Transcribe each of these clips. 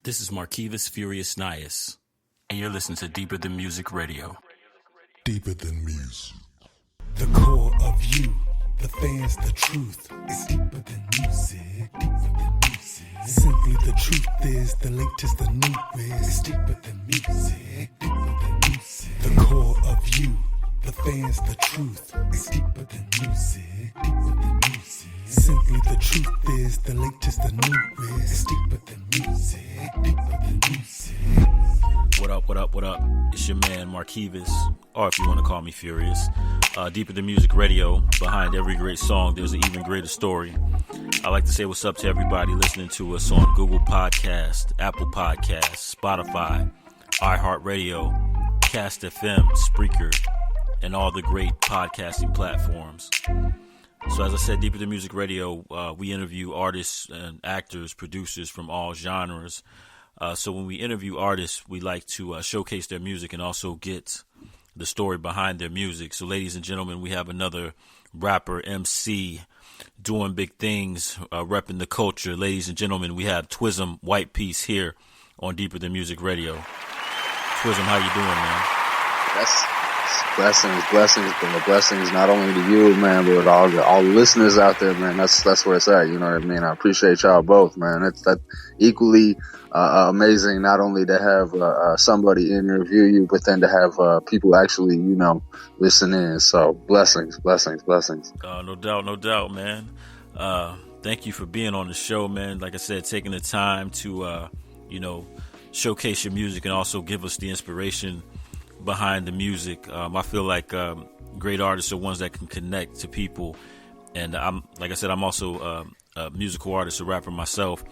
This is Marquivus Furious Nias, and you're listening to Deeper Than Music Radio. Deeper than music. The core of you, the fans, the truth is deeper than music, deeper than music. Simply the truth is the latest, the newest. It's deeper than music, deeper than music. The core of you, the fans, the truth is deeper than music, deeper than music. Simply the truth is the latest, the newest. It's deeper than music, deeper than music. What up, what up, what up? It's your man Marquivus, or if you want to call me Furious. Deeper Than Music Radio. Behind every great song, there's an even greater story. I like to say what's up to everybody listening to us on Google Podcast, Apple Podcasts, Spotify, iHeartRadio, Cast FM, Spreaker, and all the great podcasting platforms. So as I said, Deeper Than Music Radio, we interview artists and actors, producers from all genres. So when we interview artists, we like to showcase their music and also get the story behind their music. So ladies and gentlemen, we have another rapper, MC, doing big things, repping the culture. Ladies and gentlemen, we have Twizm Whyte Piece here on Deeper Than Music Radio. Twizm, how you doing, man? Blessings, but blessings not only to you, man, but all the listeners out there, man. That's where it's at. You know what I mean? I appreciate y'all both, man. That's equally amazing. Not only to have somebody interview you, but then to have people actually, listen in. So blessings. No doubt, man. Thank you for being on the show, man. Like I said, taking the time to, showcase your music and also give us the inspiration behind the music. I feel like great artists are ones that can connect to people, and I'm also a musical artist, a rapper myself,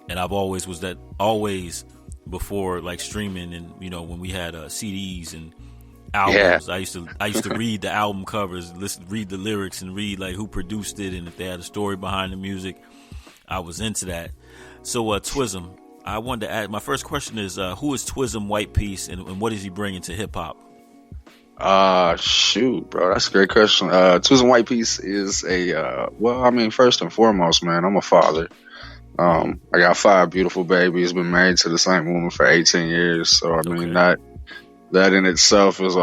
and I've always before like streaming and when we had CDs and albums. Yeah. I used to read the album covers, read the lyrics, and read like who produced it and if they had a story behind the music. I was into that. So Twizm, I wanted to ask, my first question is, who is Twizm Whyte Piece and what is he bringing to hip hop? Shoot, bro, that's a great question. Twizm Whyte Piece is first and foremost, man, I'm a father. I got 5 beautiful babies, been married to the same woman for 18 years. So, I mean, that in itself is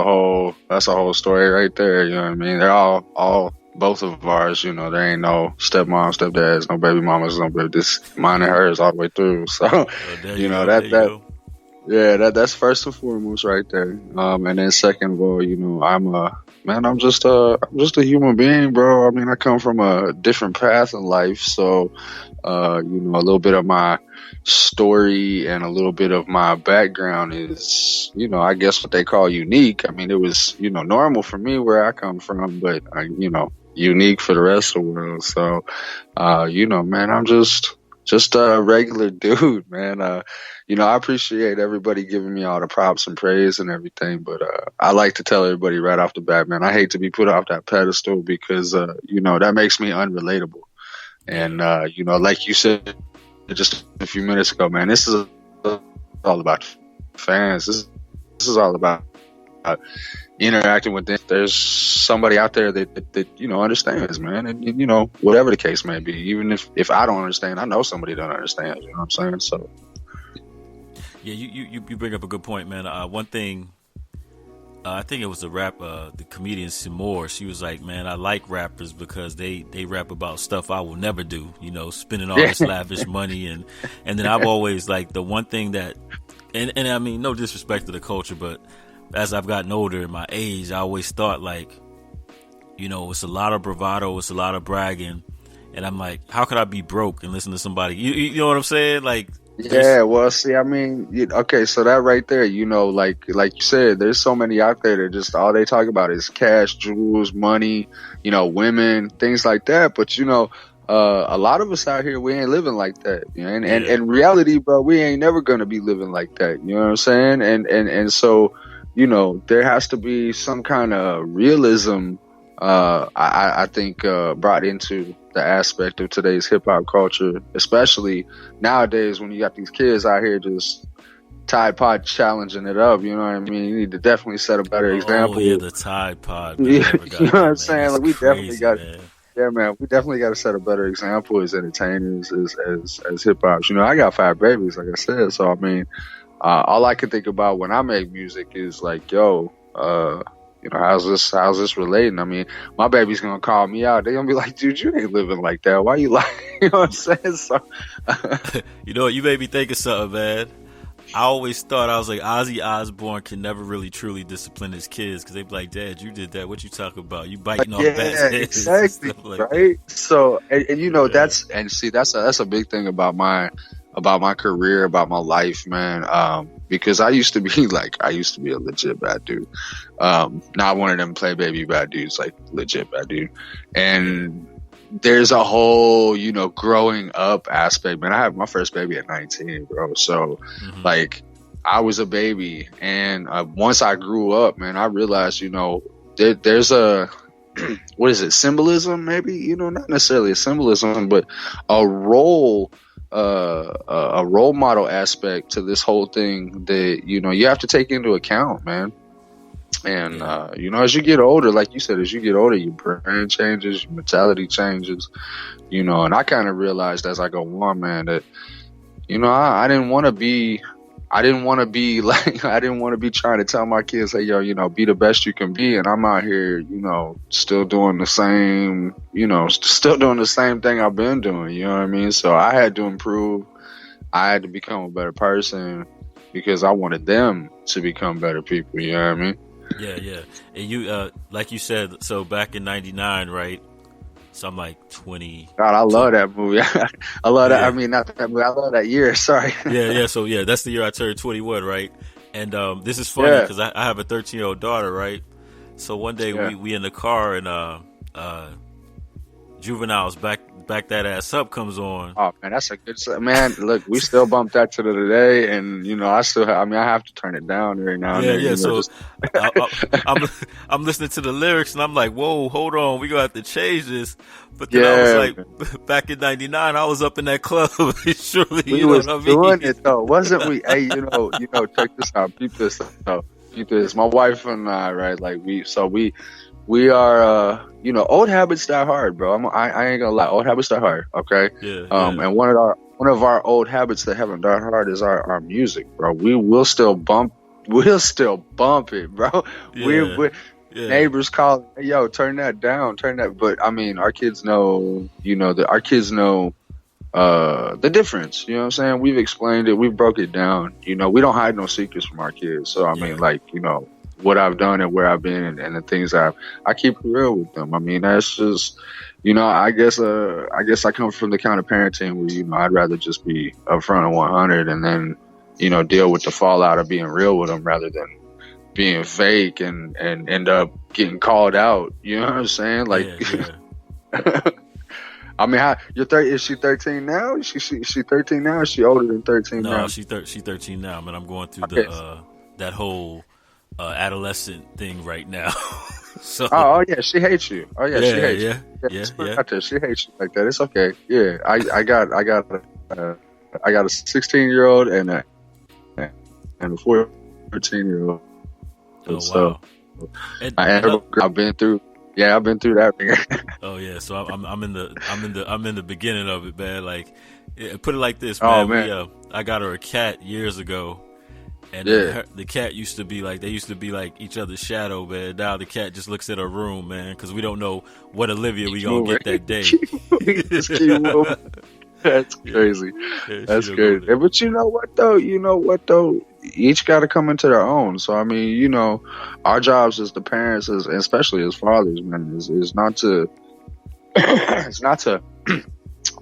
that's a whole story right there. You know what I mean? They're all both of ours, there ain't no stepmom, stepdads, no baby mamas, no baby, this mine and hers all the way through. So, that's first and foremost right there. And then second of all, I'm just a human being, bro. I mean, I come from a different path in life. So, a little bit of my story and a little bit of my background is, I guess what they call unique. I mean, it was, normal for me where I come from, but, unique for the rest of the world. So, man, I'm just a regular dude, man. I appreciate everybody giving me all the props and praise and everything, but I like to tell everybody right off the bat, man, I hate to be put off that pedestal because, that makes me unrelatable. And, like you said just a few minutes ago, man, this is all about fans. This is all about interacting with them. There's somebody out there that understands, man, and whatever the case may be, even if I don't understand, I know somebody don't understand. You know what I'm saying? So yeah, you bring up a good point, man. One thing, I think it was the comedian Seymour. She was like, man, I like rappers because they rap about stuff I will never do, spending all this lavish money, and then I've always like the one thing that, and I mean, no disrespect to the culture, but as I've gotten older in my age, I always thought like, it's a lot of bravado, it's a lot of bragging. And I'm like, how could I be broke and listen to somebody? You know what I'm saying? Like, yeah, well, see, I mean, okay, so that right there, like you said, there's so many out there that just all they talk about is cash, jewels, money, women, things like that. But, a lot of us out here, we ain't living like that. And in reality, bro, we ain't never going to be living like that. You know what I'm saying? And so, there has to be some kind of realism, I think, brought into the aspect of today's hip hop culture, especially nowadays when you got these kids out here just Tide Pod challenging it up. You know what I mean? You need to definitely set a better example. Oh, yeah, the Tide Pod. Man, you know what I'm saying? Like, we crazy, definitely got. Man. Yeah, man, we definitely got to set a better example as entertainers, as hip hops. You know, I got 5 babies, like I said. So I mean, all I can think about when I make music is like, yo, you know, how's this relating? I mean, my baby's gonna call me out. They're gonna be like, dude, you ain't living like that. Why you like, you know what I'm saying? So, You know what? You made me think of something, man. I always thought, I was like, Ozzy Osbourne can never really truly discipline his kids because they'd be like, Dad, you did that. What you talking about? You biting off bats' heads. Exactly, Like right? that. So, and you know, Yeah. that's a big thing about my career, about my life, man. Because I used to be a legit bad dude. Not one of them play baby bad dudes, like legit bad dude. And there's a whole, you know, growing up aspect, man. I had my first baby at 19, bro. So, like, I was a baby, and once I grew up, man, I realized, you know, there's a what is it, symbolism, maybe, you know, not necessarily a symbolism, but a role model aspect to this whole thing that, you know, you have to take into account, man. And you know, as you get older, like you said, your brain changes, your mentality changes, you know. And I kind of realized as I go on, man, that, you know, I didn't want to be like, I didn't want to be trying to tell my kids, hey, yo, you know, be the best you can be. And I'm out here, you know, still doing the same thing I've been doing. You know what I mean? So I had to improve. I had to become a better person because I wanted them to become better people. You know what I mean? Yeah. And you, like you said, so back in '99, right? So I'm like 20. God, I love that movie. I love that. Yeah. I mean, not that movie. I love that year. Sorry. Yeah. So yeah, that's the year I turned 21, right? And this is funny because I have a 13-year-old daughter, right? So one day we in the car and Juvenile's back that ass up comes on. Oh man, that's a good man. Look, we still bump that to today, and you know, I have to turn it down every now and then. Yeah. You So know, I'm listening to the lyrics and I'm like, whoa, hold on, we gonna have to change this. But then I was like, back in '99, I was up in that club. Surely, we you know was what I mean? doing it though, wasn't we? Hey, you know, check this out. Peep this. My wife and I, right? Like we are, you know, old habits die hard, bro. I ain't gonna lie, old habits die hard. Okay. Yeah. And one of our old habits that haven't died hard is our music, bro. We'll still bump it, bro. Yeah. Neighbors call, hey, yo, turn that down, But I mean, our kids know, you know, the difference. You know what I'm saying? We've explained it, we broke it down. You know, we don't hide no secrets from our kids. So I mean, like, you know, what I've done and where I've been and the things I keep it real with them. I mean, that's just, you know, I guess I come from the kind of parenting where, you know, I'd rather just be upfront and 100 and then, you know, deal with the fallout of being real with them rather than being fake and end up getting called out. You know what I'm saying? Like, I mean, is she 13 now? Is she 13 now? Or is she older than 13 now? No, she's 13 now, man. I'm going through that whole adolescent thing right now. So oh yeah, she hates you. Oh yeah, she hates you. Yeah. She hates you like that. It's okay. Yeah, I got a 16-year-old and a 14-year-old. Oh, so wow. I've been through that. Oh yeah, so I'm in the beginning of it, man. Like, put it like this, man. man. Oh, man. I got her a cat years ago. And the cat used to be like each other's shadow, man. Now the cat just looks at her room, man, because we don't know what Olivia we gonna get that day. That's crazy. Yeah, that's crazy. But you know what though? Each got to come into their own. So I mean, you know, our jobs as the parents, and especially as fathers, man, is not to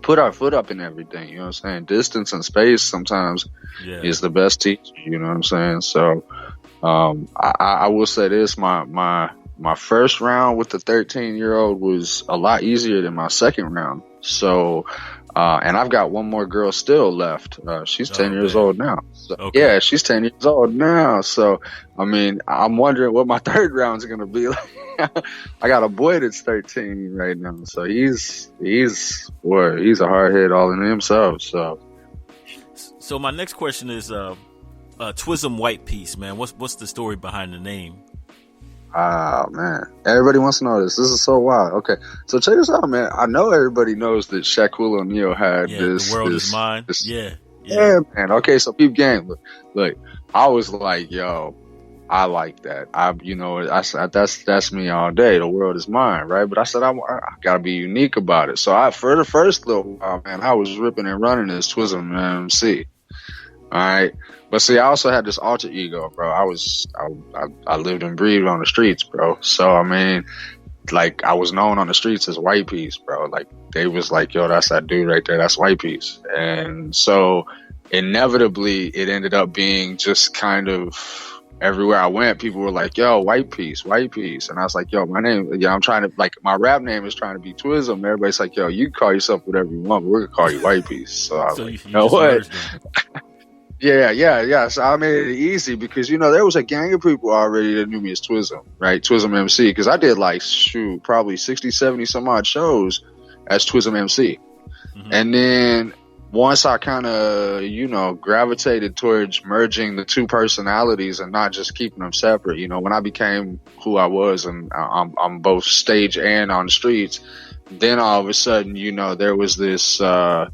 put our foot up in everything. You know what I'm saying? Distance and space sometimes is the best teacher. You know what I'm saying? So I will say this: my first round with the 13-year-old was a lot easier than my second round. So. And I've got one more girl still left. She's 10 years old now. So, okay. Yeah, she's 10 years old now. So, I mean, I'm wondering what my third round's going to be like. I got a boy that's 13 right now. So he's a hard head all in himself. So my next question is, Twizm Whyte Piece, man. What's the story behind the name? Ah, man. Everybody wants to know this. This is so wild. Okay. So check this out, man. I know everybody knows that Shaquille O'Neal had this. The world is mine. Yeah, man. Okay, so peep game. Look, I was like, yo, I like that. I said that's me all day. The world is mine, right? But I said I gotta be unique about it. So for the first little while, man, I was ripping and running as Twizm MC. All right, but see, I also had this alter ego, bro. I lived and breathed on the streets, bro. So I mean, like, I was known on the streets as Whyte Piece, bro. Like, they was like, yo, that's that dude right there. That's Whyte Piece. And so inevitably it ended up being just kind of everywhere I went, people were like, yo, Whyte Piece. And I was like, yo, my name, I'm trying to, like, my rap name is trying to be Twizm. Everybody's like, yo, you can call yourself whatever you want, but we're going to call you Whyte Piece. So I was like, you know what? Yeah. So I made it easy because, there was a gang of people already that knew me as Twizm, right? Twizm MC. Because I did probably 60, 70 some odd shows as Twizm MC. Mm-hmm. And then once I kind of, gravitated towards merging the two personalities and not just keeping them separate, when I became who I was and I'm both stage and on the streets, then all of a sudden, there was this, I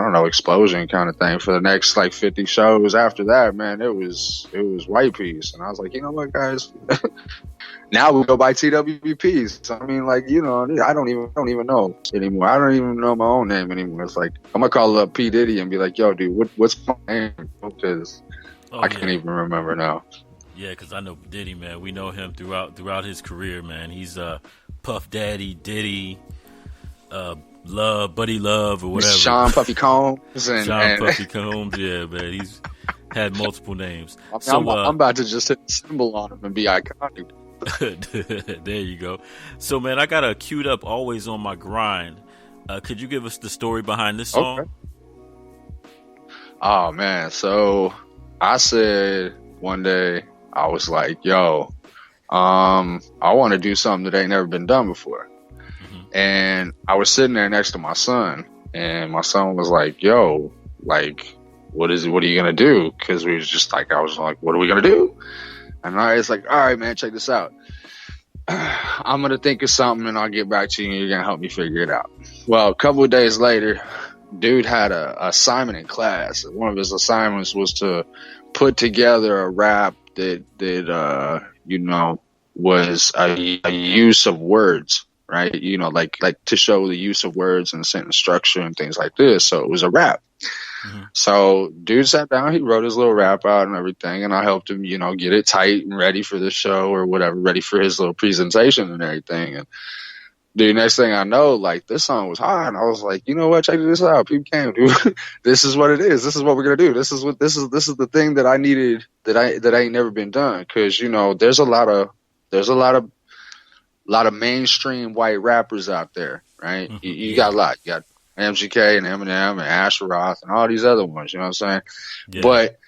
don't know, explosion kind of thing for the next 50 shows. After that, man, it was Whyte Piece. And I was like, you know what, guys? Now we go by TWP. So I mean, I don't even know anymore. I don't even know my own name anymore. It's like, I'm gonna call up P. Diddy and be like, yo, dude, what's my name? Because I can't even remember now. Yeah, because I know Diddy, man. We know him throughout his career, man. He's Puff Daddy, Diddy, Buddy Love, or whatever. Sean Puffy Combs. Puffy Combs, yeah, man. He's had multiple names. I'm about to just hit the symbol on him and be iconic. There you go. So, man, I got a queued up Always on My Grind. Could you give us the story behind this song? Okay. Oh, man. So I said one day, I was like, yo, I want to do something that ain't never been done before. Mm-hmm. And I was sitting there next to my son, and my son was like, yo, what are you going to do? Because we was just I was like, what are we going to do? And I was like, all right, man, check this out. I'm going to think of something and I'll get back to you and you're going to help me figure it out. Well, a couple of days later, dude had a assignment in class. One of his assignments was to put together a rap that was a use of words, right? Like to show the use of words and sentence structure and things like this. So it was a rap. Mm-hmm. So dude sat down, he wrote his little rap out and everything, and I helped him, get it tight and ready for the show or whatever, ready for his little presentation and everything. And dude, next thing I know, this song was hot, and I was like, you know what, check this out, people came, dude. This is what it is. This is what we're gonna do. This is the thing that I needed that ain't never been done. Cause there's a lot of mainstream white rappers out there, right? Mm-hmm. You got a lot. You got MGK and Eminem and Asheroth and all these other ones, you know what I'm saying? Yeah. But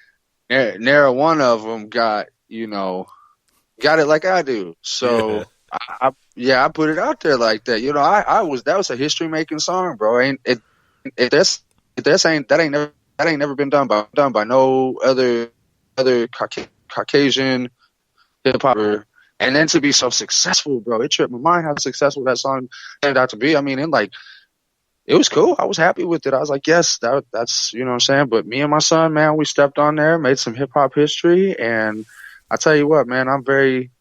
nary one of them got it like I do. So I put it out there like that. That was a history making song, bro. That ain't never been done by no other Caucasian hip hop. And then to be so successful, bro, it tripped my mind how successful that song turned out to be. I mean, it was cool. I was happy with it. I was like, yes, that's, you know what I'm saying? But me and my son, man, we stepped on there, made some hip hop history. And I tell you what, man, I'm very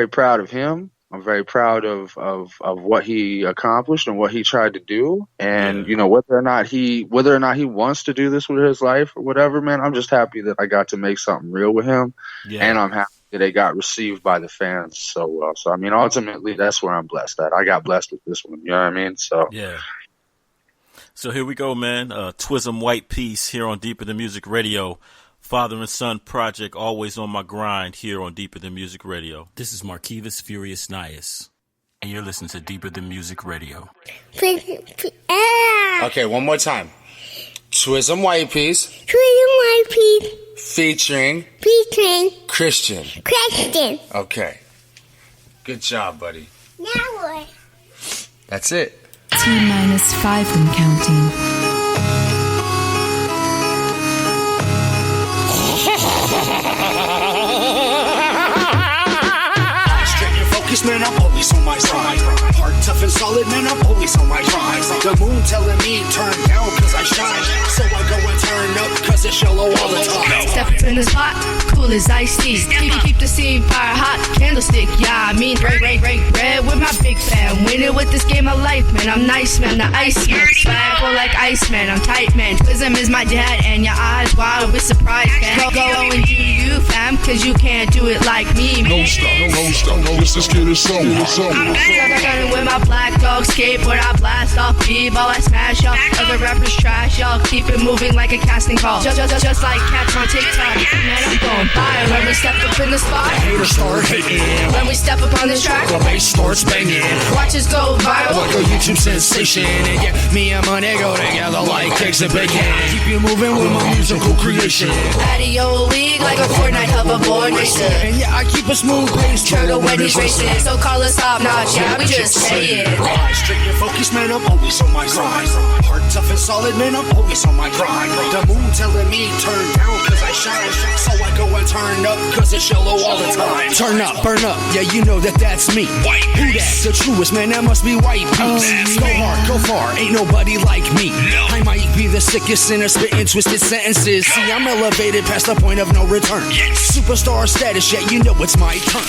proud of him. I'm very proud of what he accomplished and what he tried to do. And, whether or not he wants to do this with his life or whatever, man, I'm just happy that I got to make something real with him. Yeah. And I'm happy that it got received by the fans so well. So, I mean, ultimately, that's where I'm blessed at. I got blessed with this one. You know what I mean? So, yeah. So here we go, man. Twizm Whyte Piece here on Deeper Than Music Radio. Father and son project, Always on My Grind here on Deeper Than Music Radio. This is Marquivus Furious Nias, and you're listening to Deeper Than Music Radio. Okay, one more time. Twizm Whyte Piece. Twizm Whyte Piece. Featuring Christian. Okay. Good job, buddy. Now what? That's it. T-5 and counting. solid, man, I'm always on my grind. The moon telling me turn down cause I shine. So I go and turn up cause it's yellow all the time. Step up in the spot, cool as iced tea. Keep the scene fire hot, candlestick, yeah, I mean red with my big fan. Winning with this game of life, man, I'm nice, man, the ice man. Swag go like ice, man, I'm tight, man. Twizm is my dad and your eyes wild with surprise, man. Go and do you, fam, cause you can't do it like me, man. No stop, let's get it some. I'm running with my black dog skateboard, I blast off b-ball, I smash y'all. Other rappers trash y'all, keep it moving like a casting call. Just like cats on TikTok, man, I'm going by. When we step up in the spot, the haters start hating. when we step up on this track, the bass starts banging. watch us go viral. Like a YouTube sensation. And yeah, me and money go together like cakes and bacon. Keep you moving with my musical creation. Out of your league like a Fortnite hoverboard racer. And yeah, I keep a smooth pace. Turtle Wendy's racing, so call us top notch, yeah, we just say it. Straight and focused, man, I'm always on my grind. Heart tough and solid, man, I'm always on my grind. The moon telling me turn down cause I shine. So I go and turn up cause it's yellow all the time. Turn up, burn up, yeah, you know that's me. Who that? The truest, man, that must be Whyte Piece. Go hard, go far, ain't nobody like me. I might be the sickest sinner spitting twisted sentences. See, I'm elevated past the point of no return. Superstar status, yeah, you know it's my turn.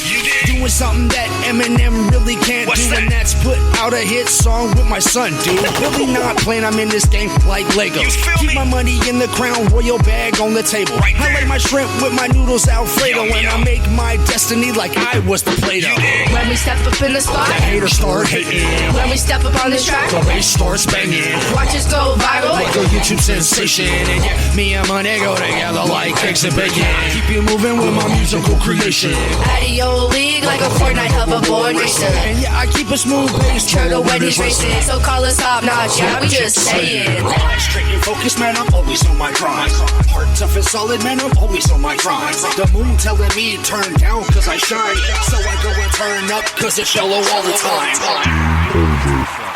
Doing something that Eminem really can't do, and that's put out a hit song with my son, dude. Really not playing, I'm in this game like Legos. Keep my money in the Crown Royal bag on the table. I like my shrimp with my noodles Alfredo, and I make my destiny like I was the Play-Doh. When we step up in the spot, the haters start hating. when we step up on this track, the bass starts banging. watch us go viral. Like a YouTube sensation. And yeah, me and money go together like cakes and bacon. Keep you moving with my musical creation. Out of your league like a Fortnite hoverboard racer. And yeah, I keep a smooth pace. Turtle Wendy's racing, so call us top notch, yeah, we just say it. Straight and focused, man, I'm always on my grind. Heart tough and solid, man, I'm always on my grind. The moon telling me turn down cause I shine. So I go and turn up cause it's yellow all the time.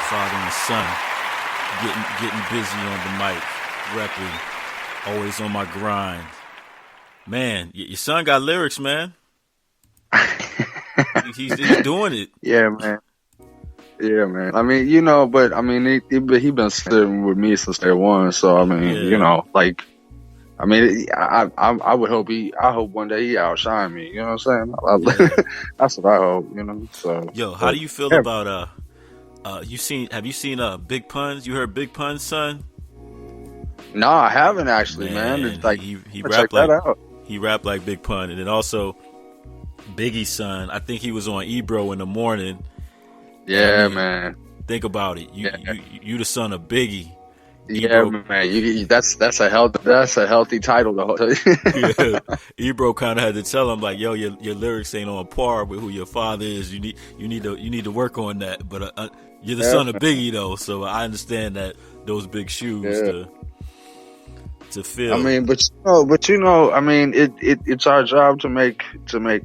Father and son, getting busy on the mic, repping, always on my grind. Man, your son got lyrics, man. he's doing it. Yeah, man. Yeah, man. I mean, you know, but I mean, he been sitting with me since day one. So I mean, you know, like, I mean, I would hope I hope one day he outshine me. You know what I'm saying? That's what I hope. You know. So. Yo, how do you feel about have you seen Big Pun's? You heard Big Pun's son? No, I haven't actually, man. It's like he check that out. He rapped like Big Pun, and then also Biggie's son. I think he was on Ebro in the morning. Yeah, I mean, man. Think about it. You the son of Biggie. Yeah, Ebro, man. That's a healthy title. Yeah. Ebro kind of had to tell him like, yo, your lyrics ain't on par with who your father is. You need to work on that. But you're the son of Biggie though, so I understand that those big shoes to fill. I mean, but you know, I mean, it's our job to make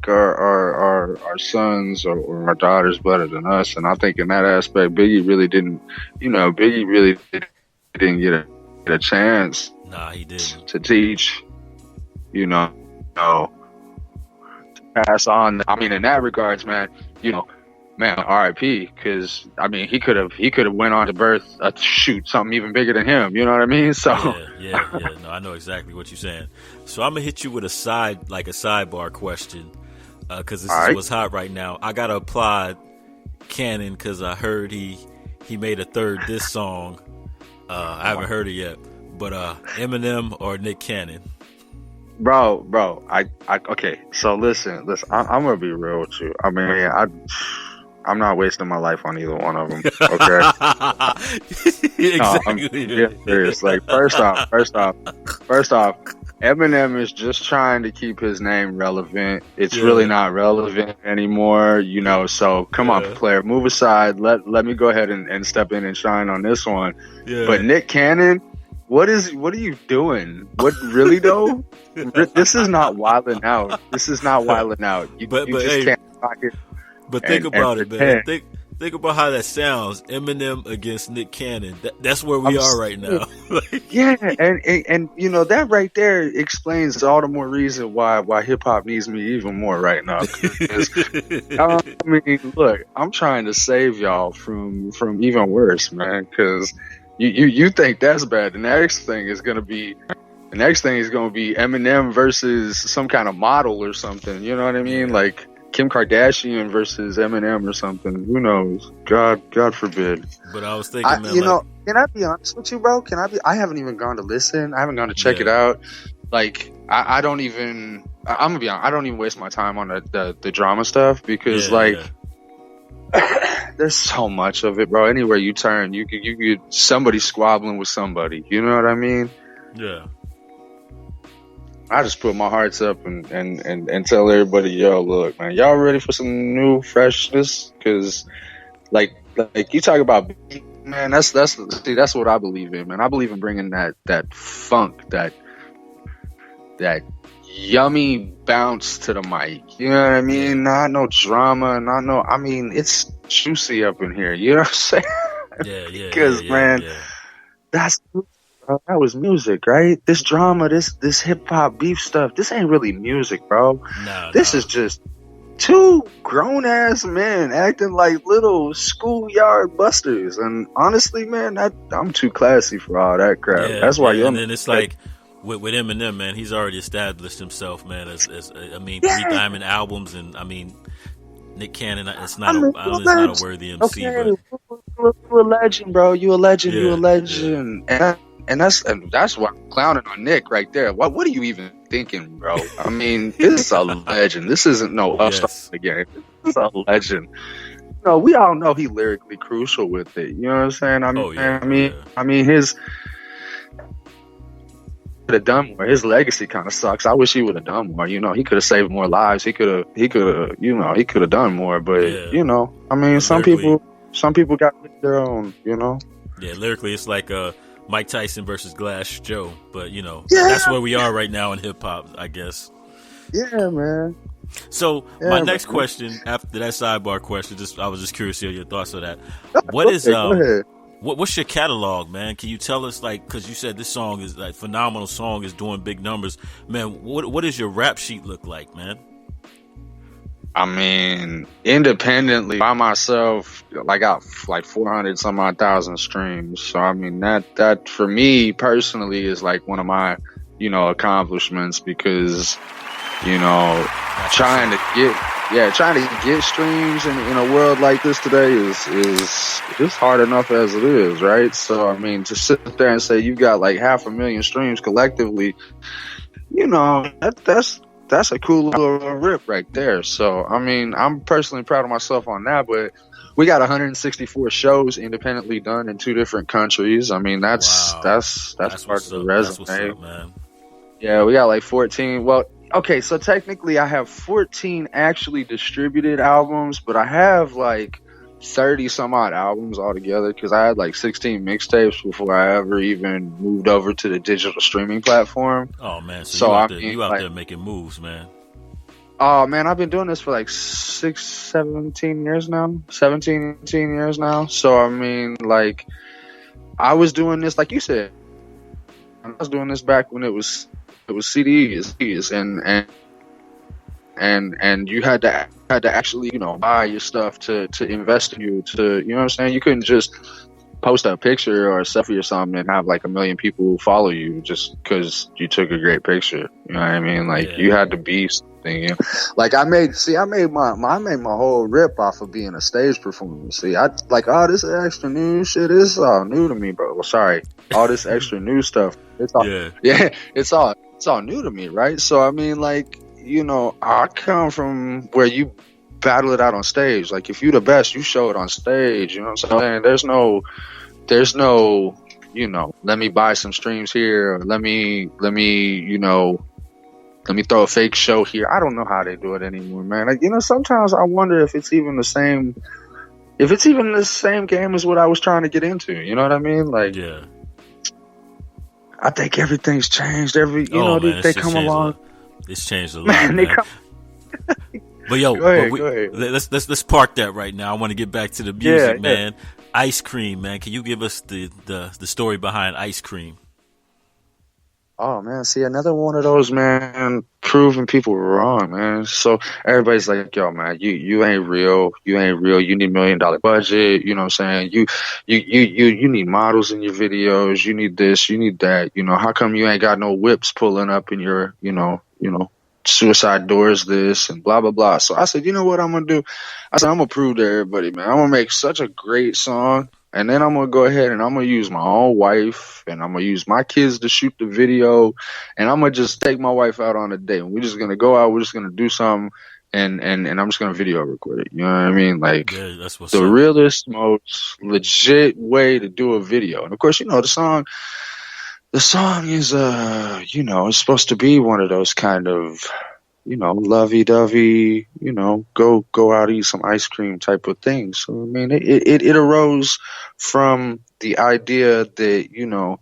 our sons or our daughters better than us. And I think in that aspect, Biggie really didn't get a chance. Nah, he didn't. To teach, you know, to pass on. I mean, in that regards, man, you know, man, R.I.P. Because I mean, he could have went on to birth something even bigger than him. You know what I mean? So yeah. No, I know exactly what you're saying. So I'm gonna hit you with a sidebar question, because this is what's hot right now. I gotta applaud Cannon because I heard he made a third diss song. I haven't heard it yet, but Eminem or Nick Cannon? Bro, I okay. So listen, I'm gonna be real with you. I mean, I'm not wasting my life on either one of them. Okay. Exactly. No, I'm serious. Like, first off, Eminem is just trying to keep his name relevant. It's really not relevant anymore, you know. So come on, player, move aside. Let me go ahead and step in and shine on this one. Yeah. But Nick Cannon, what are you doing? What really though? This is not wilding out. You just can't talk it. But think about it, man. Think think about how that sounds. Eminem against Nick Cannon. That's where we are right now. Yeah, and you know that right there explains all the more reason why hip hop needs me even more right now. 'Cause, I mean, look, I'm trying to save y'all from even worse, man. Because you think that's bad. The next thing is gonna be Eminem versus some kind of model or something. You know what I mean? Like Kim Kardashian versus Eminem or something. Who knows? God forbid. But I was thinking, man, you know, can I be honest with you, bro? I haven't even gone to listen. I haven't gone to check it out. Like, I'm gonna be honest. I don't even waste my time on the drama stuff because, there's so much of it, bro. Anywhere you turn, you get somebody squabbling with somebody. You know what I mean? Yeah. I just put my hearts up and tell everybody, yo, look, man, y'all ready for some new freshness? Because, like you talk about, man, that's what I believe in, man. I believe in bringing that funk, that yummy bounce to the mic. You know what I mean? Not no drama, I mean, it's juicy up in here. You know what I'm saying? Yeah. Because, man, that was music, right? This drama, this hip hop beef stuff, this ain't really music, bro. This is just two grown ass men acting like little schoolyard busters. And honestly, man, I'm too classy for all that crap. That's why and then it's like with Eminem, man, he's already established himself, man, as 3 diamond albums, and I mean, Nick Cannon, it's not a worthy MC, okay, but you a legend, bro. You a legend. You a legend. And that's why I'm clowning on Nick right there. What are you even thinking, bro? I mean, this is a legend. This isn't no upstart again. This is a legend. You know, we all know he lyrically crucial with it. You know what I'm saying? I mean, his could have done more. His legacy kind of sucks. I wish he would have done more. You know, he could have saved more lives. He could have done more. But you know, I mean, some people got their own. You know. Yeah, lyrically, it's like Mike Tyson versus Glass Joe, but you know, that's where we are right now in hip hop, I guess. Yeah, man. So my next question after that sidebar question, I was just curious to hear your thoughts on that. What's your catalog, man? Can you tell us, like, because you said this song is like phenomenal song, is doing big numbers, man. What does your rap sheet look like, man? I mean, independently by myself, I got like 400 some odd thousand streams. So I mean, that for me personally is like one of my, you know, accomplishments, because, you know, trying to get streams in a world like this today is just hard enough as it is, right? So I mean, to sit there and say you got like 500,000 streams collectively, you know, that's a cool little rip right there. So, I mean, I'm personally proud of myself on that, but we got 164 shows independently done in 2 different countries. I mean, that's part of the resume. That's what's up, man. Yeah, we got like 14. Well, okay, so technically I have 14 actually distributed albums, but I have like 30 some odd albums altogether, because I had like 16 mixtapes before I ever even moved over to the digital streaming platform. Oh man, so you out there making moves, man. Oh man, I've been doing this for like 17 years now. So I mean, like, I was doing this, like you said, I was doing this back when it was CDs and you had to actually, you know, buy your stuff to invest in you, to, you know what I'm saying? You couldn't just post a picture or a selfie or something and have like 1 million people follow you just because you took a great picture. You know what I mean? Like, you had to be something. You know? Like, I made my whole rip off of being a stage performer. See, I like, all this extra new shit is all new to me, bro. Sorry, all this extra new stuff. It's all, it's all new to me, right? So I mean, like, you know, I come from where you battle it out on stage. Like, if you the best, you show it on stage. You know what I'm saying? There's no, you know, let me buy some streams here, or let me throw a fake show here. I don't know how they do it anymore, man. Like, you know, sometimes I wonder if it's even the same game as what I was trying to get into. You know what I mean? Like, I think everything's changed. They come along. It's changed a lot, man. But yo, go ahead. Let's park that right now. I want to get back to the music, man. Yeah. Ice Cream, man. Can you give us the story behind Ice Cream? Oh man, see, another one of those, man, proving people wrong, man. So everybody's like, yo, man, you ain't real. You ain't real. You need $1 million budget. You know what I'm saying? You need models in your videos. You need this. You need that. You know, how come you ain't got no whips pulling up in your, you know, suicide doors, this and blah, blah, blah. So I said, you know what I'm going to do? I said, I'm going to prove to everybody, man. I'm going to make such a great song. And then I'm going to go ahead and I'm going to use my own wife and I'm going to use my kids to shoot the video. And I'm going to just take my wife out on a date. And we're just going to go out. We're just going to do something. And I'm just going to video record it. You know what I mean? Like, yeah, that's what's the up. realest, most legit way to do a video. And of course, you know, the song is, you know, it's supposed to be one of those kind of, you know, lovey-dovey, you know, go out, eat some ice cream type of thing. So, I mean, it arose from the idea that, you know,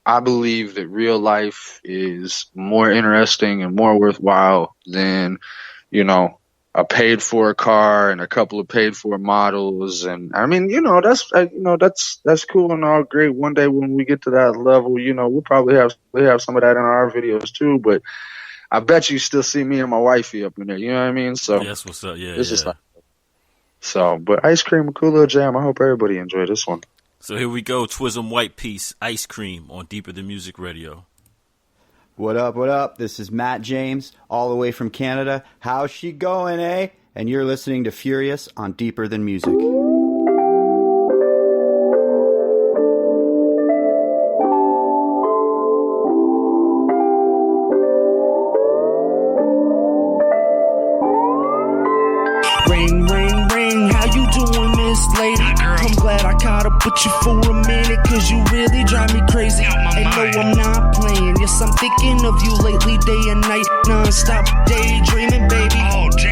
I believe that real life is more interesting and more worthwhile than, you know, a paid-for car and a couple of paid-for models. And, I mean, you know, that's cool and all great. One day when we get to that level, you know, we'll probably have some of that in our videos too, but I bet you still see me and my wifey up in there. You know what I mean? So yes, what's up? Yeah, it's just like so. But Ice Cream, a cool little jam. I hope everybody enjoyed this one. So here we go. Twizm Whyte Piece, Ice Cream on Deeper Than Music Radio. What up? What up? This is Matt James, all the way from Canada. How's she going, eh? And you're listening to Furious on Deeper Than Music. Lady, I'm glad I caught up with you for a minute, cause you really drive me crazy. And no, I'm not playing. Yes, I'm thinking of you lately, day and night, non-stop daydreaming, baby.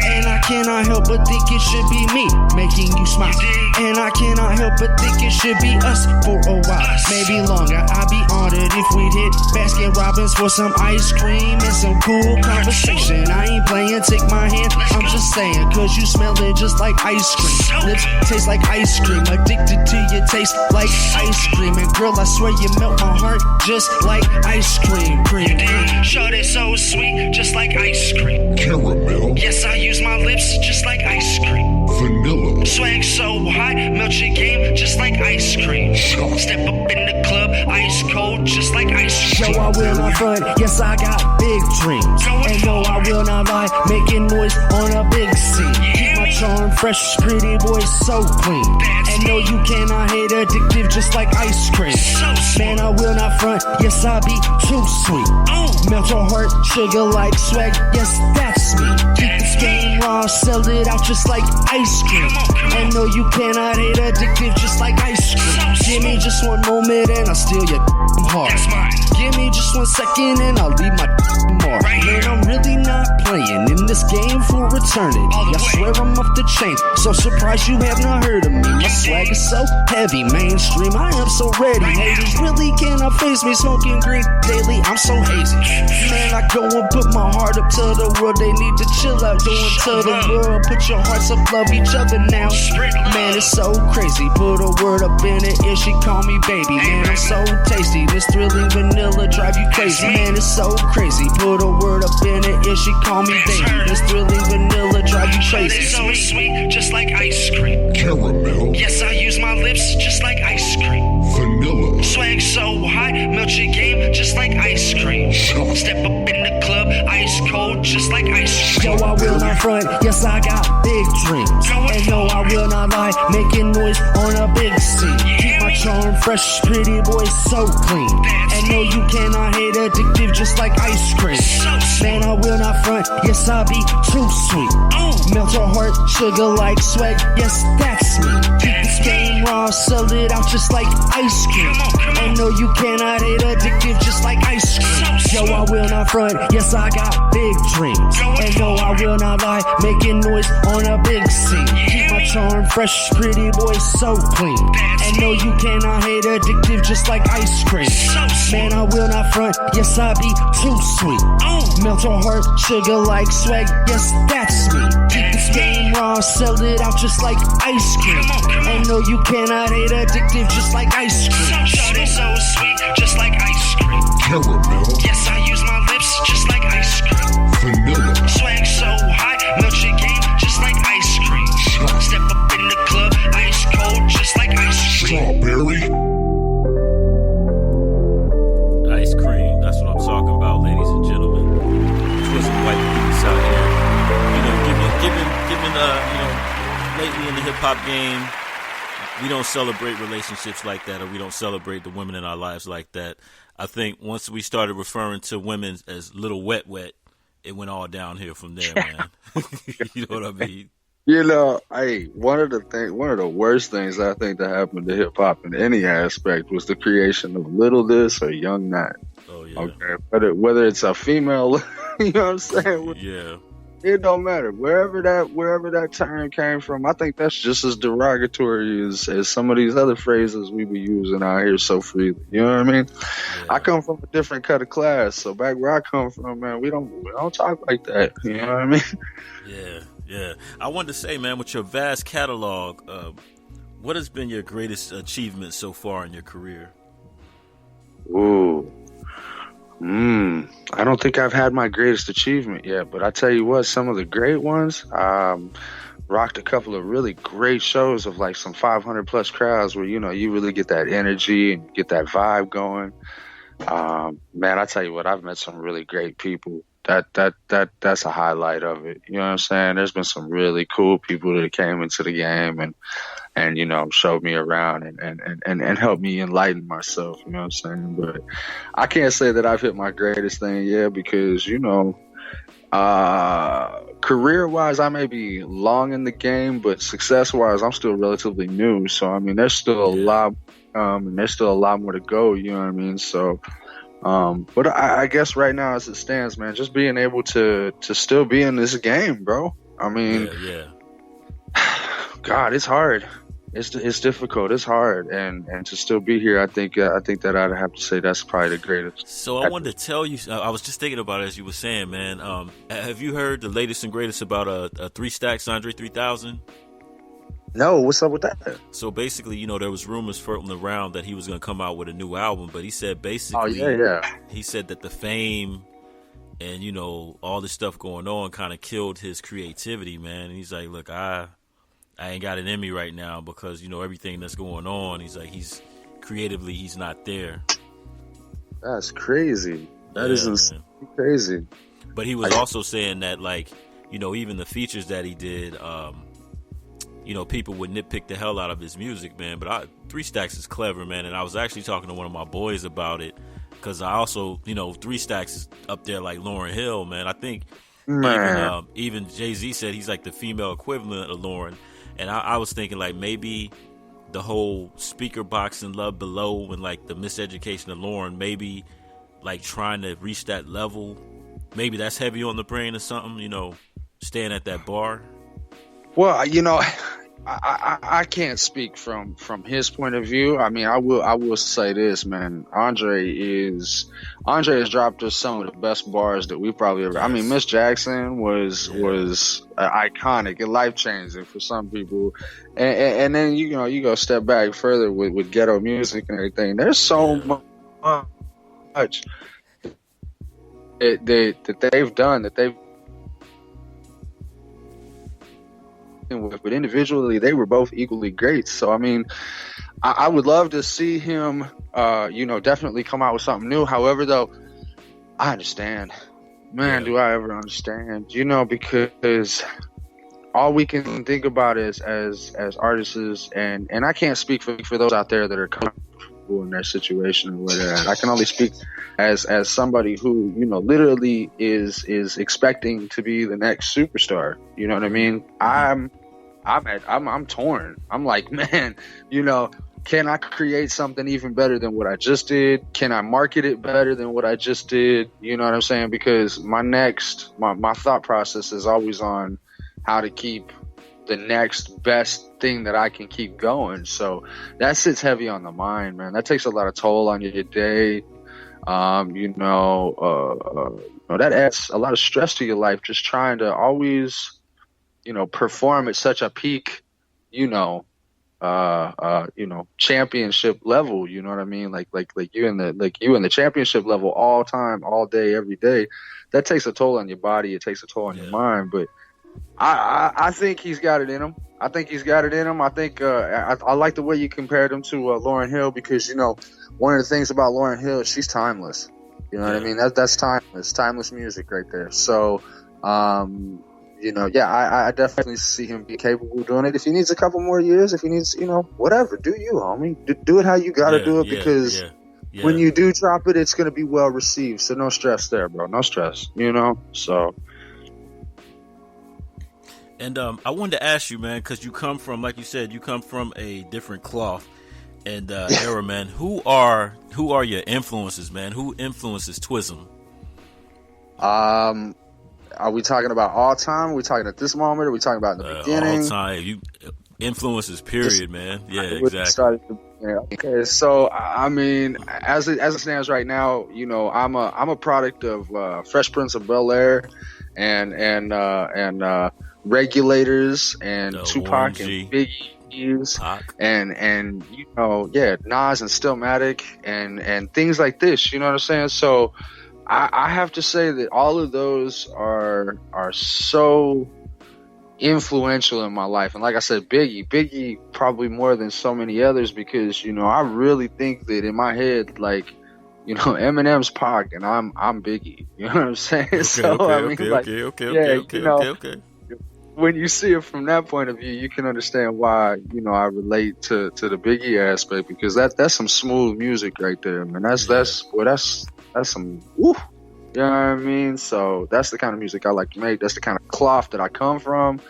And I cannot help but think it should be me making you smile. And I cannot help but think it should be us for a while, maybe longer. I'd be honored if we'd hit Baskin Robbins for some ice cream and some cool conversation. I ain't playing, take my hand, I'm just saying, cause you smell it just like ice cream. Lips taste like ice cream, addicted to your taste like ice cream. And girl, I swear you melt my heart just like ice cream. Cream. Shorty so sweet, just like ice cream. Caramel. Yes, I use my lips just like ice cream. Vanilla. Swag so hot, melt your game just like ice cream. Step up in the club, ice cold just like ice cream. Yo, I will not front, yes, I got big dreams. And no, I will not lie, making noise on a big scene. Keep my charm fresh, pretty boy so clean. And no, you cannot hate, addictive just like ice cream. Man, I will not front, yes, I be too sweet. Melt your heart, sugar like swag, yes, that's me. Keep this game raw, sell it out just like ice cream. And no, you cannot hate, addictive just like ice cream. Give me just one moment and I'll steal your heart. Give me just 1 second and I'll leave my mark. Man, I'm really not playing in this game for eternity. I swear I'm off the chain, so surprised you have not heard of me. My swag is so heavy, mainstream, I am so ready. Haters really cannot face me, smoking green daily, I'm so hazy. Man, I go and put my heart up to the world, they need to chill out, doing to the world. Put your hearts up, love each other now. Man, it's so crazy, put a word up in it, if she call me baby. Man, I'm so tasty, this thrilling vanilla drive you crazy. Man, it's so crazy, put a word up in it, if she call me baby. This thrilling vanilla drive you crazy. So sweet, just like ice cream. Caramel. Yes, I use my lips just like ice cream. Vanilla. Swag so hot, melt your game just like ice cream. Step up in the club, ice cold just like ice cream. Yo, I will not front, yes, I got big dreams. And no, I will not lie, making noise on a big scene. Keep my charm fresh, pretty boy so clean. And no, you cannot hate, addictive just like ice cream. Man, I will not front, yes, I be too sweet. Melt your heart, sugar like swag, yes, that's me. Keep this game raw, sell it out just like ice cream. And no, you cannot hate, addictive just like ice cream. Yo, I will not front. front, yes, I got big dreams. And no, I will not lie, making noise on a big scene. Keep my charm fresh, pretty boy, so clean. And no, you cannot hate, addictive just like ice cream. Man, I will not front, yes, I be too sweet. Melt your heart, sugar like swag, yes, that's me. Keep this game raw, sell it out just like ice cream. And no, you cannot hate, addictive just like ice cream. So sweet, just like ice cream. Caramel. Yes, I use my lips just like ice cream. Vanilla. Swag so high, melt your game just like ice cream. Step up in the club, ice cold just like ice cream. Strawberry. Ice cream, that's what I'm talking about, ladies and gentlemen. Twizm Whyte Piece out here. You know, given lately in the hip hop game, we don't celebrate relationships like that, or we don't celebrate the women in our lives like that. I think once we started referring to women as little wet, it went all downhill from there, man. You know what I mean? You know, one of the worst things I think that happened to hip hop in any aspect was the creation of Little This or Young That. Oh yeah. Okay, whether it's a female, you know what I'm saying? Yeah. It don't matter. Wherever that term came from, I think that's just as derogatory as some of these other phrases we be using out here so freely. You know what I mean? Yeah. I come from a different cut of class, so back where I come from, man, we don't talk like that. You know what I mean? Yeah. I wanted to say, man, with your vast catalog, what has been your greatest achievement so far in your career? Ooh. I don't think I've had my greatest achievement yet, but I tell you what, some of the great ones, rocked a couple of really great shows of like some 500 plus crowds where, you know, you really get that energy and get that vibe going. Man, I tell you what, I've met some really great people. That's a highlight of it. You know what I'm saying? There's been some really cool people that came into the game and you know, showed me around and helped me enlighten myself. You know what I'm saying? But I can't say that I've hit my greatest thing yet because, you know, career wise, I may be long in the game, but success wise, I'm still relatively new. So, I mean, there's still a lot, and there's still a lot more to go. You know what I mean? So, but I guess right now as it stands, man, just being able to still be in this game, bro. I mean, God, it's hard. It's difficult. It's hard, and to still be here, I think that I'd have to say that's probably the greatest. So I wanted to tell you, I was just thinking about it as you were saying, man. Have you heard the latest and greatest about a 3 Stacks Andre 3000? No, what's up with that? So basically, you know, there was rumors floating around that he was going to come out with a new album, but he said basically, he said that the fame and, you know, all this stuff going on kind of killed his creativity, man. And he's like, look, I ain't got it in me right now because, you know, everything that's going on, he's like, he's not there. That's crazy. That is crazy. But he was also saying that, like, you know, even the features that he did, you know, people would nitpick the hell out of his music, man. But 3 Stacks is clever, man. And I was actually talking to one of my boys about it because I also, you know, 3 Stacks is up there like Lauryn Hill, man. I think even Jay-Z said he's like the female equivalent of Lauryn. And I was thinking, like, maybe the whole speaker box and Love Below and, like, the miseducation of Lauryn, maybe, like, trying to reach that level, maybe that's heavy on the brain or something, you know, staying at that bar. Well, you know, I can't speak from his point of view. I mean, I will say this, man. Andre has dropped us some of the best bars that we probably ever. Yes. I mean, Miss Jackson was iconic and life changing for some people, and then you know you go step back further with ghetto music and everything. There's so much that they've done that they've. With, but individually they were both equally great. So I mean, I would love to see him you know, definitely come out with something new. However, though, I understand, man. Do I ever understand? You know, because all we can think about is as artists, and I can't speak for those out there that are comfortable in their situation or where they're at. I can only speak as somebody who, you know, literally is expecting to be the next superstar. You know what I mean? I'm torn. I'm like, man, you know, can I create something even better than what I just did? Can I market it better than what I just did? You know what I'm saying? Because my thought process is always on how to keep the next best thing that I can keep going. So that sits heavy on the mind, man. That takes a lot of toll on your day. That adds a lot of stress to your life, just trying to always, perform at such a peak, championship level. You know what I mean? Like you in the championship level all time, all day, every day. That takes a toll on your body. It takes a toll on your mind. But I think he's got it in him. I think I like the way you compared him to Lauryn Hill, because one of the things about Lauryn Hill, she's timeless. You know what I mean? That's timeless music right there. So, I definitely see him be capable of doing it. If he needs a couple more years, if he needs, whatever, do you, homie? Do it how you got to do it, because when you do drop it, it's going to be well received. So no stress there, bro. No stress, so. And I wanted to ask you, man, because you come from, like you said, a different cloth and era, man. Who are your influences, man? Who influences Twizm? Are we talking about all time? Are we talking at this moment? Are we talking about in the beginning? All time. You influences, period, man. Yeah, exactly. Okay, so I mean, as it stands right now, I'm a product of Fresh Prince of Bel-Air and Regulators and Tupac and Biggie and Nas and Stillmatic and things like this. You know what I'm saying? So I have to say that all of those are so influential in my life. And like I said, Biggie probably more than so many others, because I really think that in my head, like, Eminem's Pac and I'm Biggie. You know what I'm saying? Okay. When you see it from that point of view, you can understand why, I relate to the Biggie aspect, because that's some smooth music right there, man. That's some woo. You know what I mean? So that's the kind of music I like to make. That's the kind of cloth that I come from.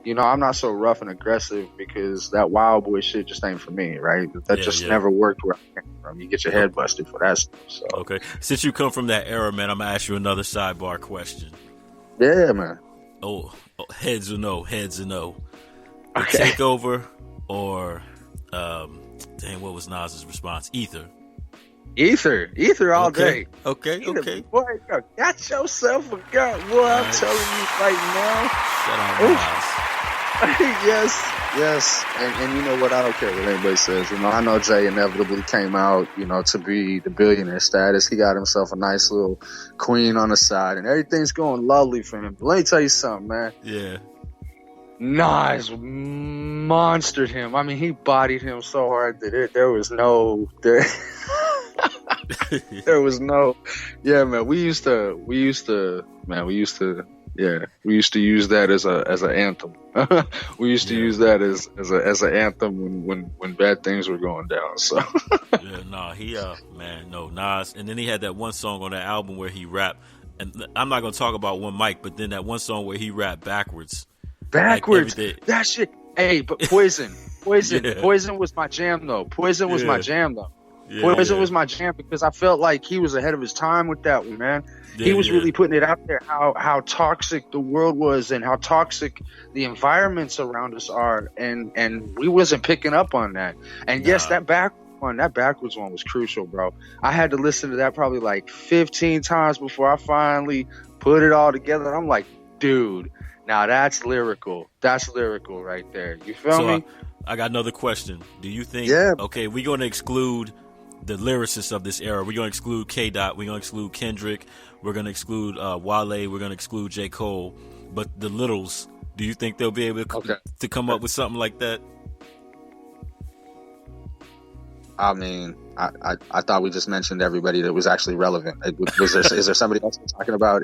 I'm not so rough and aggressive, because that wild boy shit just ain't for me, right? That never worked where I came from. You get your head busted for that stuff. So. Okay. Since you come from that era, man, I'm going to ask you another sidebar question. Yeah, man. Oh, heads or no? Heads or no? Okay. Takeover or, what was Nas's response? Ether all day. Okay. Boy, got yourself a gun. Boy, I'm telling you right now. Shout out Nas. Yes. And you know what? I don't care what anybody says. I know Jay inevitably came out, to be the billionaire status. He got himself a nice little queen on the side, and everything's going lovely for him. But let me tell you something, man. Yeah. Nas monstered him. I mean, he bodied him so hard that there was no. Yeah, man. We used to use that as an anthem. We used to use that as an anthem when bad things were going down. So Nas, and then he had that one song on that album where he rapped, and I'm not gonna talk about one mic, but then that one song where he rapped backwards. Like that shit. Hey, but Poison was my jam though. Poison was my jam, because I felt like he was ahead of his time with that one, man. He was really putting it out there how toxic the world was and how toxic the environments around us are, and we wasn't picking up on that. And yes, that backwards one was crucial, bro. I had to listen to that probably like 15 times before I finally put it all together. And I'm like, dude, now that's lyrical. That's lyrical right there. You feel me? I got another question. Do you think? Okay, we're going to exclude the lyricists of this era. We're going to exclude K-Dot. We're going to exclude Kendrick. We're going to exclude Wale. We're going to exclude J. Cole. But the Littles, do you think they'll be able to come up with something like that? I mean, I thought we just mentioned everybody that was actually relevant. Is there somebody else we're talking about?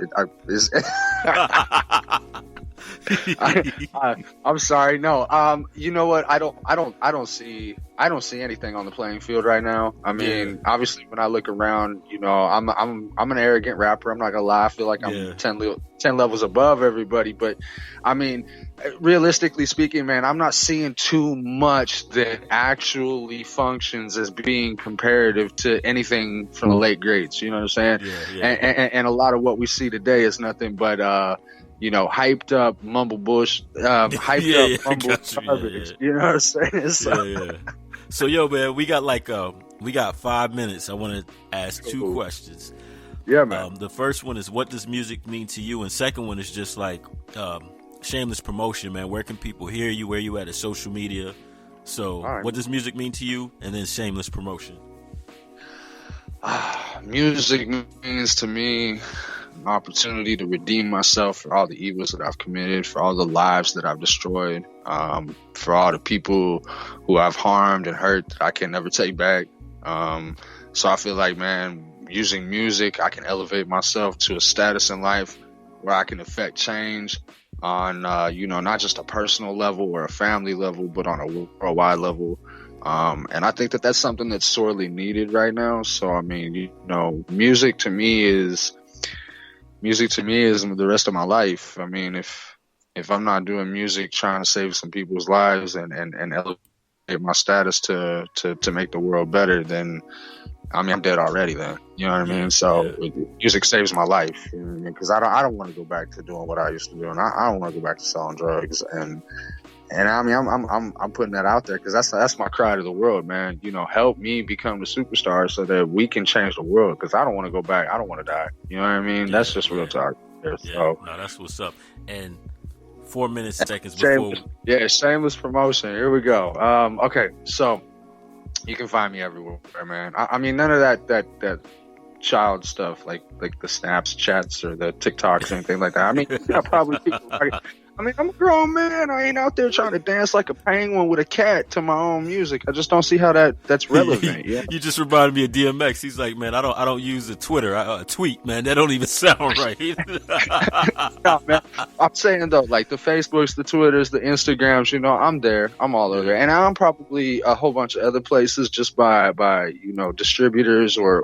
I'm sorry. No. You know what? I don't see anything on the playing field right now. I mean, obviously, when I look around, you know, I'm an arrogant rapper. I'm not gonna lie. I feel like I'm 10 levels above everybody. But I mean, realistically speaking, man, I'm not seeing too much that actually functions as being comparative to anything from the late greats. You know what I'm saying? And a lot of what we see today is nothing but you know, hyped up mumble bush, hyped up mumble garbage. You know what I'm saying? So. So yo, man, we got 5 minutes. I want to ask two questions. Yeah, man. The first one is, what does music mean to you? And second one is just like shameless promotion, man. Where can people hear you? Where you at social media? So what does music mean to you? And then shameless promotion. Music means to me an opportunity to redeem myself for all the evils that I've committed, for all the lives that I've destroyed, for all the people who I've harmed and hurt that I can never take back. So I feel like, man, using music, I can elevate myself to a status in life where I can affect change on, you know, not just a personal level or a family level, but on a worldwide level. And I think that that's something that's sorely needed right now. So, I mean, you know, music to me is the rest of my life. I mean, if I'm not doing music trying to save some people's lives and elevate my status to make the world better, then I mean, I'm dead already then. You know what I mean? So music saves my life. You know what I mean? Because I don't want to go back to doing what I used to do, and I don't want to go back to selling drugs. And I mean, I'm putting that out there because that's my cry to the world, man. You know, help me become the superstar so that we can change the world. Because I don't want to go back. I don't want to die. You know what I mean? That's just real talk. So no, that's what's up. And 4 minutes, seconds before. Shameless promotion. Here we go. Okay, so you can find me everywhere, man. I mean, none of that child stuff like the snaps, chats, or the TikToks or anything like that. I mean, probably people. I mean, I'm a grown man. I ain't out there trying to dance like a penguin with a cat to my own music. I just don't see how that's relevant. Yeah. You just reminded me of DMX. He's like, man, I don't use the Twitter. I tweet, man. That don't even sound right. No, man. I'm saying though, like the Facebooks, the Twitters, the Instagrams. You know, I'm there. I'm all over there, and I'm probably a whole bunch of other places just by you know, distributors or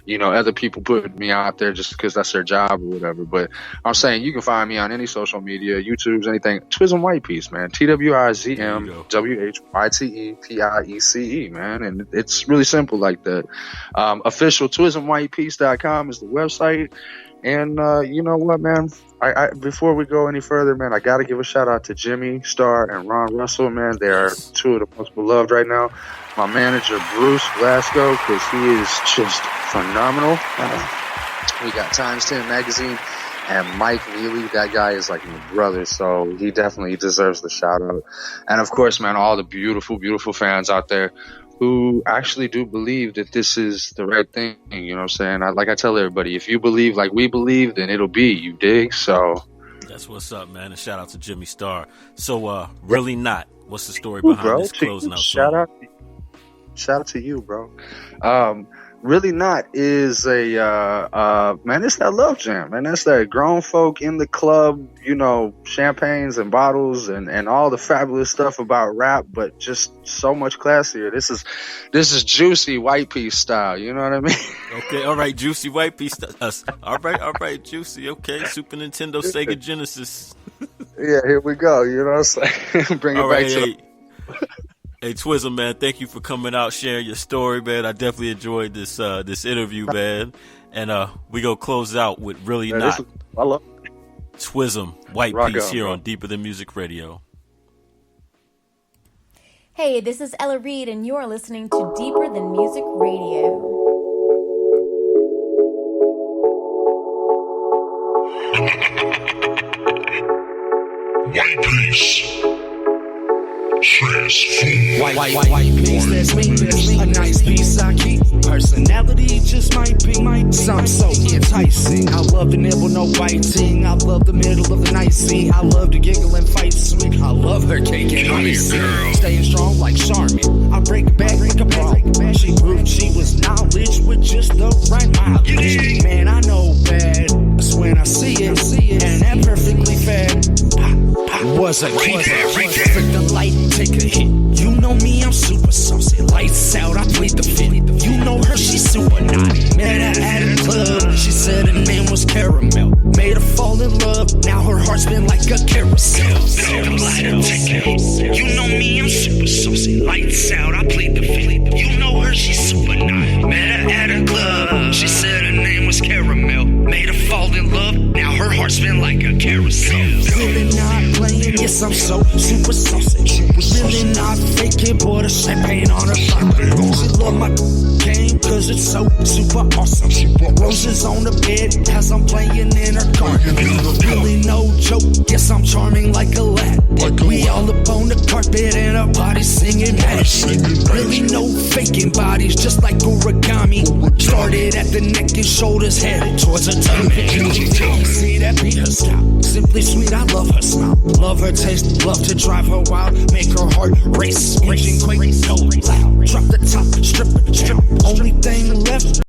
you know, other people putting me out there just because that's their job or whatever. But I'm saying you can find me on any social media, YouTube's, anything. Twizm Whyte Piece, man. T.w.I.Z M.ine, man. And it's really simple like that. Official TwizmWhytePiece.com is the website. And you know what, man? I before we go any further, man, I got to give a shout out to Jimmy Starr and Ron Russell, man. They are two of the most beloved right now. My manager, Bruce Blasco, because he is just phenomenal. We got Times 10 Magazine and Mike Neely. That guy is like my brother, so he definitely deserves the shout out. And of course, man, all the beautiful, beautiful fans out there who actually do believe that this is the right thing. You know what I'm saying? Like I tell everybody, if you believe like we believe, then it'll be, you dig? So that's what's up, man. And shout out to Jimmy Starr. So Really Not, what's the story behind this closing out song? Shout out to you, bro. Really Not is a man, it's that love jam, man. That's that grown folk in the club, you know, champagnes and bottles and all the fabulous stuff about rap, but just so much classier. This is Juicy Whyte Piece style, you know what I mean? Okay, all right, Juicy Whyte Piece. All right, Juicy. Okay, Super Nintendo, Sega Genesis. Yeah, here we go. You know what I'm saying? Bring it back to. Hey, Twizm, man, thank you for coming out, sharing your story, man. I definitely enjoyed this interview, man. And we go close out with Really Not. I love Twizm Whyte Piece here on Deeper Than Music Radio. Hey, this is Ella Reed, and you're listening to Deeper Than Music Radio. Whyte Piece. White piece, that's me. A nice piece I keep. Personality just might be something so enticing. I love to nibble, no biting. I love the middle of the night scene. I love to giggle and fight sweet. I love her cake and icing. Staying strong like Charmin. I break back like a brawl. She proved she was knowledge with just the right mileage. Man, I know bad. That's when I see it. And that perfectly fed. was a keeper. Flick the light, take a hit. You know me, I'm super saucy. Lights out, I plead the fifth. You know her, she's super naughty. Met her at a club. She said her name was Caramel. Made her fall in love. Now her heart's been like a carousel. You know me, I'm super saucy. Lights out, I plead the fifth. You know her, she's super naughty. Met her at a club. She said her name was Caramel. Made her fall in love. Now her heart's been like a carousel. Really not playing, yes, I'm so super saucy. Really not faking, boy, the champagne on her thigh. She love my game, cause it's so super awesome. Roses on the bed as I'm playing in her car. Really no joke, yes, I'm charming like a lad. We all up on the carpet and our bodies singing mad. Really no faking bodies, just like origami. Started at the neck and shoulders, headed towards her tummy. See that be her style. Simply sweet, I love her smile. Love her taste, love to drive her wild. Make her heart race, engine quake, no loud. Drop the top, strip. Only thing left,